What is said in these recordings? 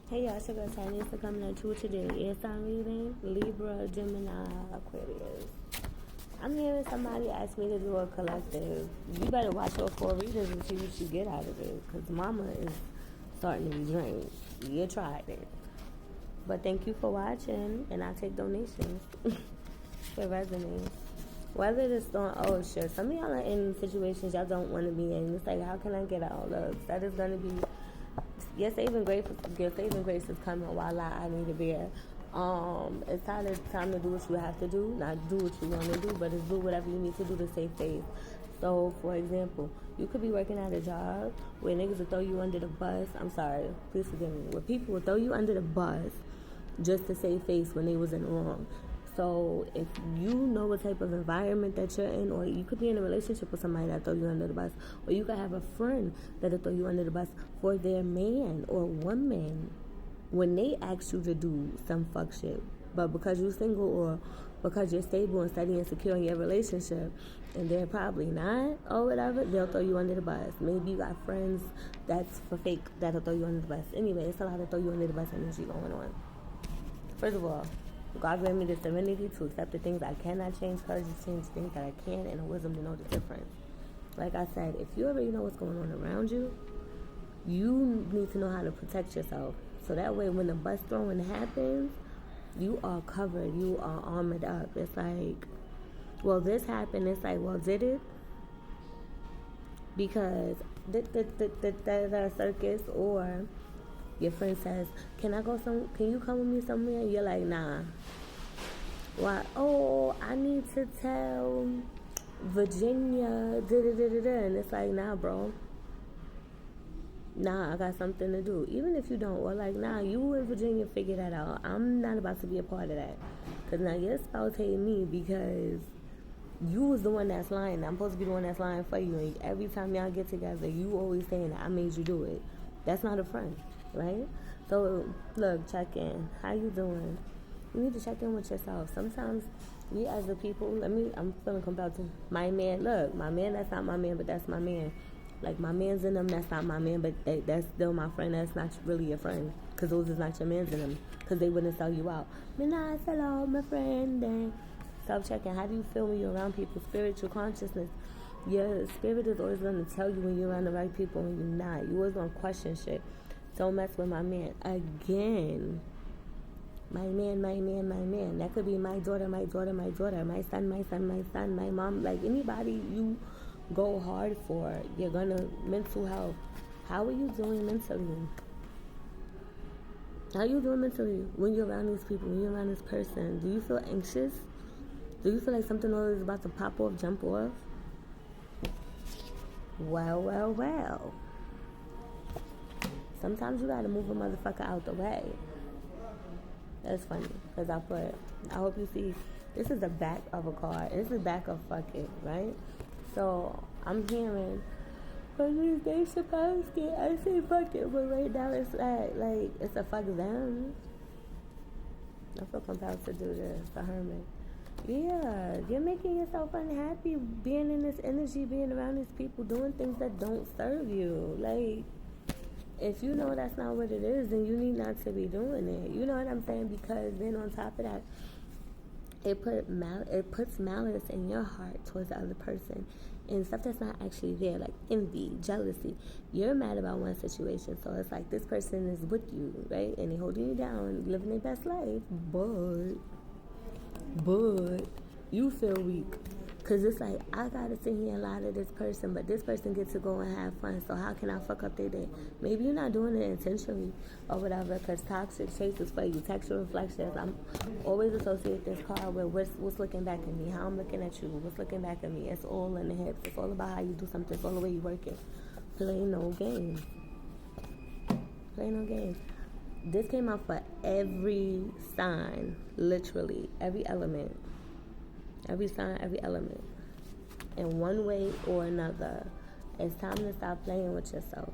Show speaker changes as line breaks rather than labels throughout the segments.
Hey y'all, it's your girl Tanya for coming at you today. Air sign reading, Libra, Gemini, Aquarius. I'm hearing somebody ask me to do a collective. You better watch your four readings and see what you get out of it, because mama is starting to be drained. You tried it. But thank you for watching, and I take donations. If it resonates. Whether it's on, oh shit, some of y'all are in situations y'all don't want to be in. It's like, how can I get out? Look, that is going to be, your saving grace is coming while I need to be here. It's time to do what you have to do, not do what you want to do, but it's do whatever you need to do to save face. So, for example, you could be working at a job where niggas will throw you under the bus. I'm sorry, please forgive me. Where people will throw you under the bus just to save face when they was in the wrong. So if you know what type of environment that you're in, or you could be in a relationship with somebody that throw you under the bus, or you could have a friend that'll throw you under the bus for their man or woman when they ask you to do some fuck shit. But because you're single or because you're stable and steady and secure in your relationship, and they're probably not or whatever, they'll throw you under the bus. Maybe you got friends that's for fake that'll throw you under the bus. Anyway, it's a lot of throw you under the bus energy going on. First of all, God gave me the serenity to accept the things I cannot change, courage to change things that I can, and the wisdom to know the difference. Like I said, if you already know what's going on around you, you need to know how to protect yourself. So that way when the bus throwing happens, you are covered, you are armored up. It's like, well, this happened. It's like, well, did it? Because the circus, or your friend says, can you come with me somewhere? You're like, nah. Why? Oh, I need to tell Virginia, and it's like, nah, bro. Nah, I got something to do. Even if you don't, or like, nah, you and Virginia figure that out. I'm not about to be a part of that. Because now your spouse hate me because you was the one that's lying. I'm supposed to be the one that's lying for you. And every time y'all get together, you always saying that I made you do it. That's not a friend, right? So, look, check in. How you doing? You need to check in with yourself. Sometimes we as a people, I'm feeling compelled to, my man, look, my man, that's not my man, but that's my man. Like, my man's in them, that's not my man, but that's still my friend. That's not really your friend, because those is not your man's in them, because they wouldn't sell you out. Nah, hello, my friend. Then self-checking. How do you feel when you're around people? Spiritual consciousness. Your spirit is always going to tell you when you're around the right people and you're not. You always going to question shit. Don't mess with my man. Again. My man. That could be my daughter, my son, my mom. Like, anybody you go hard for, you're gonna, mental health. How are you doing mentally? How are you doing mentally when you're around these people, when you're around this person? Do you feel anxious? Do you feel like something is about to pop off, jump off? Well. Sometimes you gotta move a motherfucker out the way. That's funny, because I hope you see, this is the back of a card. This is the back of fuck it, right? So, I'm hearing, but they supposed to, I say fuck it, but right now it's like, it's a fuck them. I feel compelled to do this, the hermit. Yeah, you're making yourself unhappy being in this energy, being around these people, doing things that don't serve you. Like, if you know that's not what it is, then you need not to be doing it. You know what I'm saying? Because then on top of that, it puts malice in your heart towards the other person and stuff that's not actually there, like envy, jealousy. You're mad about one situation, so it's like this person is with you, right? And they're holding you down, living their best life, but you feel weak. Because it's like, I gotta sit here and lie to this person, but this person gets to go and have fun, so how can I fuck up their day? Maybe you're not doing it intentionally or whatever, because toxic traits is for you. Textual reflections. I'm always associate this card with what's looking back at me, how I'm looking at you, what's looking back at me. It's all in the hips. It's all about how you do something. It's all the way you work it. Play no games. This came out for every sign, literally, every element. Every sign, every element. In one way or another. It's time to stop playing with yourself.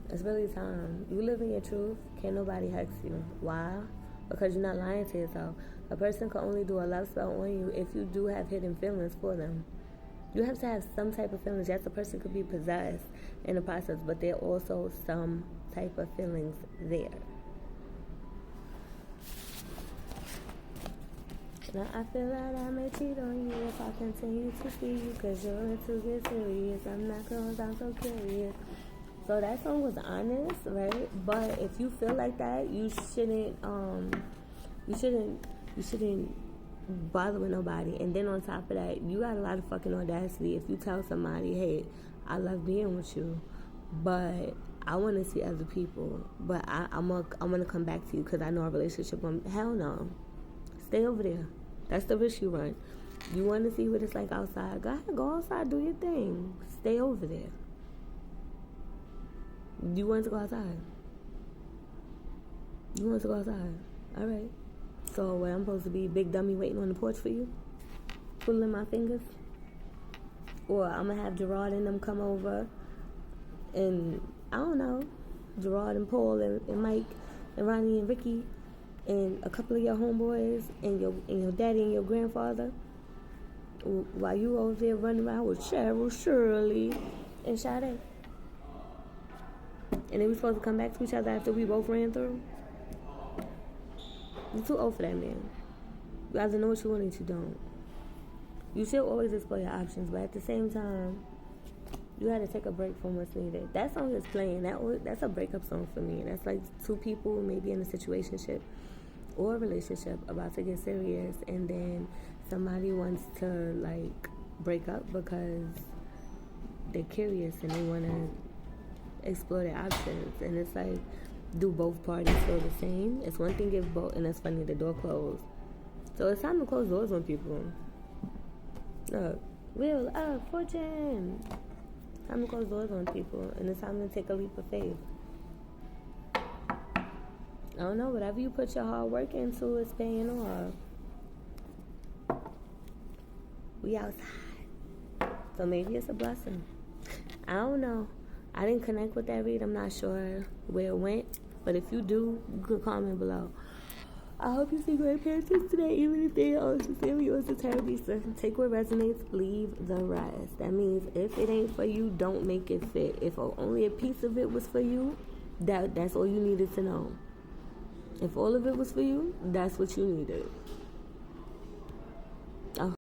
It's really time. You live in your truth. Can't nobody hex you. Why? Because you're not lying to yourself. A person can only do a love spell on you if you do have hidden feelings for them. You have to have some type of feelings. Yes, a person could be possessed in the process, but there are also some type of feelings there. Now I feel like I may cheat on you if I continue to see you, cause you're into get serious. I'm not cause I'm so curious. So that song was honest, right? But if you feel like that, you shouldn't bother with nobody. And then on top of that, you got a lot of fucking audacity if you tell somebody, hey, I love being with you, but I want to see other people, but I'm gonna come back to you because I know a relationship. Hell no, stay over there. That's the risk you run. You want to see what it's like outside? Go ahead, go outside, do your thing. Stay over there. You want to go outside? You want to go outside? All right. So what, I'm supposed to be big dummy waiting on the porch for you, pulling my fingers, or I'm gonna have Gerard and them come over, and I don't know, Gerard and Paul and Mike and Ronnie and Ricky and a couple of your homeboys and your daddy and your grandfather, while you over there running around with Cheryl, Shirley, and Sade. And then we supposed to come back to each other after we both ran through. You're too old for that, man. You either know what you want or you don't. You should always explore your options, but at the same time, you gotta take a break from what's needed. That song is playing. That's a breakup song for me. That's like two people maybe in a situationship or a relationship about to get serious, and then somebody wants to like break up because they're curious and they want to explore their options. And it's like, do both parties feel the same? It's one thing if both, and it's funny, the door closed. So it's time to close doors on people. Look, Wheel of Fortune. Time to close doors on people, and it's time to take a leap of faith. I don't know, whatever you put your hard work into is paying off. We outside. So maybe it's a blessing. I don't know. I didn't connect with that read. I'm not sure where it went. But if you do, you can comment below. I hope you see great parenting today, even if they are sincerely yours to terribly. So take what resonates, leave the rest. That means if it ain't for you, don't make it fit. If only a piece of it was for you, that's all you needed to know. If all of it was for you, that's what you needed.